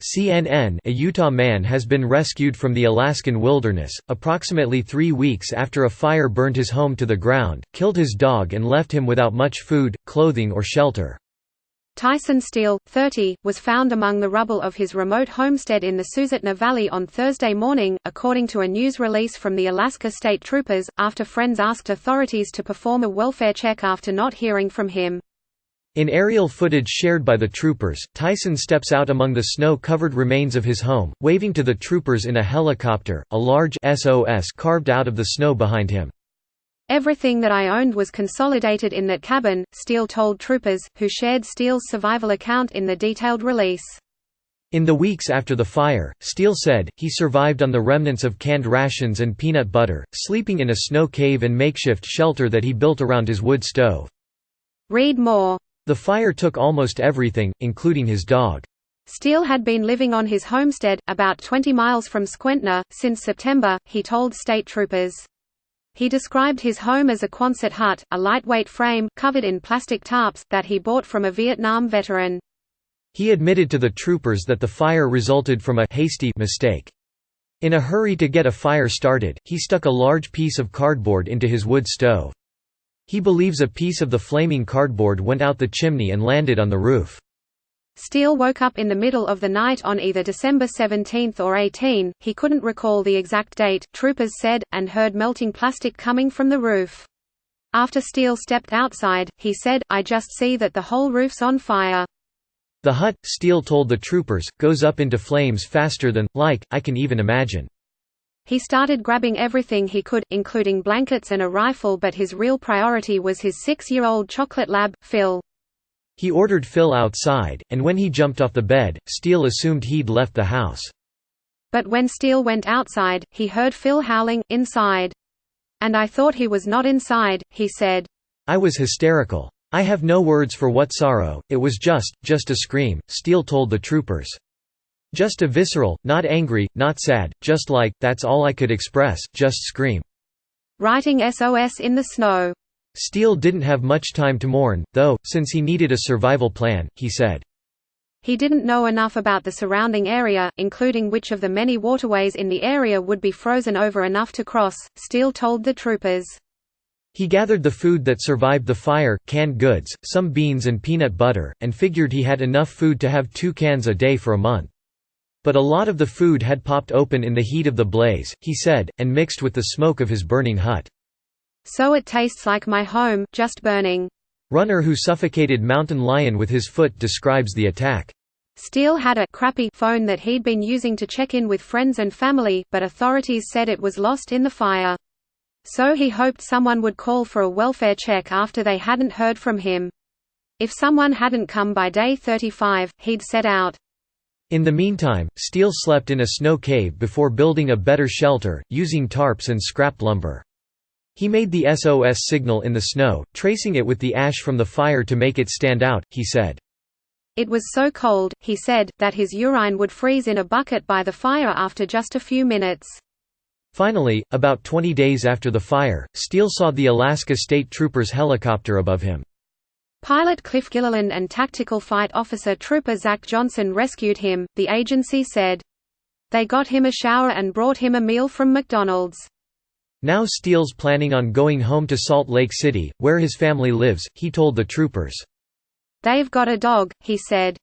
CNN: A Utah man has been rescued from the Alaskan wilderness, approximately 3 weeks after a fire burned his home to the ground, killed his dog and left him without much food, clothing or shelter. Tyson Steele, 30, was found among the rubble of his remote homestead in the Susitna Valley on Thursday morning, according to a news release from the Alaska State Troopers, after friends asked authorities to perform a welfare check after not hearing from him. In aerial footage shared by the troopers, Tyson steps out among the snow-covered remains of his home, waving to the troopers in a helicopter, a large SOS carved out of the snow behind him. "Everything that I owned was consolidated in that cabin," Steele told troopers, who shared Steele's survival account in the detailed release. In the weeks after the fire, Steele said, he survived on the remnants of canned rations and peanut butter, sleeping in a snow cave and makeshift shelter that he built around his wood stove. Read more. The fire took almost everything, including his dog. Steele had been living on his homestead, about 20 miles from Squentna, since September, he told state troopers. He described his home as a Quonset hut, a lightweight frame, covered in plastic tarps, that he bought from a Vietnam veteran. He admitted to the troopers that the fire resulted from a hasty mistake. In a hurry to get a fire started, he stuck a large piece of cardboard into his wood stove. He believes a piece of the flaming cardboard went out the chimney and landed on the roof. Steele woke up in the middle of the night on either December 17 or 18, he couldn't recall the exact date, troopers said, and heard melting plastic coming from the roof. After Steele stepped outside, he said, "I just see that the whole roof's on fire." The hut, Steele told the troopers, goes up into flames faster than, I can even imagine. He started grabbing everything he could, including blankets and a rifle, but his real priority was his 6-year-old chocolate lab, Phil. He ordered Phil outside, and when he jumped off the bed, Steele assumed he'd left the house. But when Steele went outside, he heard Phil howling, inside. "And I thought he was not inside," he said. "I was hysterical. I have no words for what sorrow, it was just a scream," Steele told the troopers. "Just a visceral, not angry, not sad, just that's all I could express, just scream." Writing SOS in the snow. Steele didn't have much time to mourn, though, since he needed a survival plan, he said. He didn't know enough about the surrounding area, including which of the many waterways in the area would be frozen over enough to cross, Steele told the troopers. He gathered the food that survived the fire, canned goods, some beans and peanut butter, and figured he had enough food to have 2 cans a day for a month. But a lot of the food had popped open in the heat of the blaze, he said, and mixed with the smoke of his burning hut. "So it tastes like my home, just burning." Runner who suffocated mountain lion with his foot describes the attack. Steele had a crappy phone that he'd been using to check in with friends and family, but authorities said it was lost in the fire. So he hoped someone would call for a welfare check after they hadn't heard from him. If someone hadn't come by day 35, he'd set out. In the meantime, Steele slept in a snow cave before building a better shelter, using tarps and scrap lumber. He made the SOS signal in the snow, tracing it with the ash from the fire to make it stand out, he said. It was so cold, he said, that his urine would freeze in a bucket by the fire after just a few minutes. Finally, about 20 days after the fire, Steele saw the Alaska State Troopers helicopter above him. Pilot Cliff Gilliland and Tactical Fight Officer Trooper Zach Johnson rescued him, the agency said. They got him a shower and brought him a meal from McDonald's. Now Steele's planning on going home to Salt Lake City, where his family lives, he told the troopers. "They've got a dog," he said.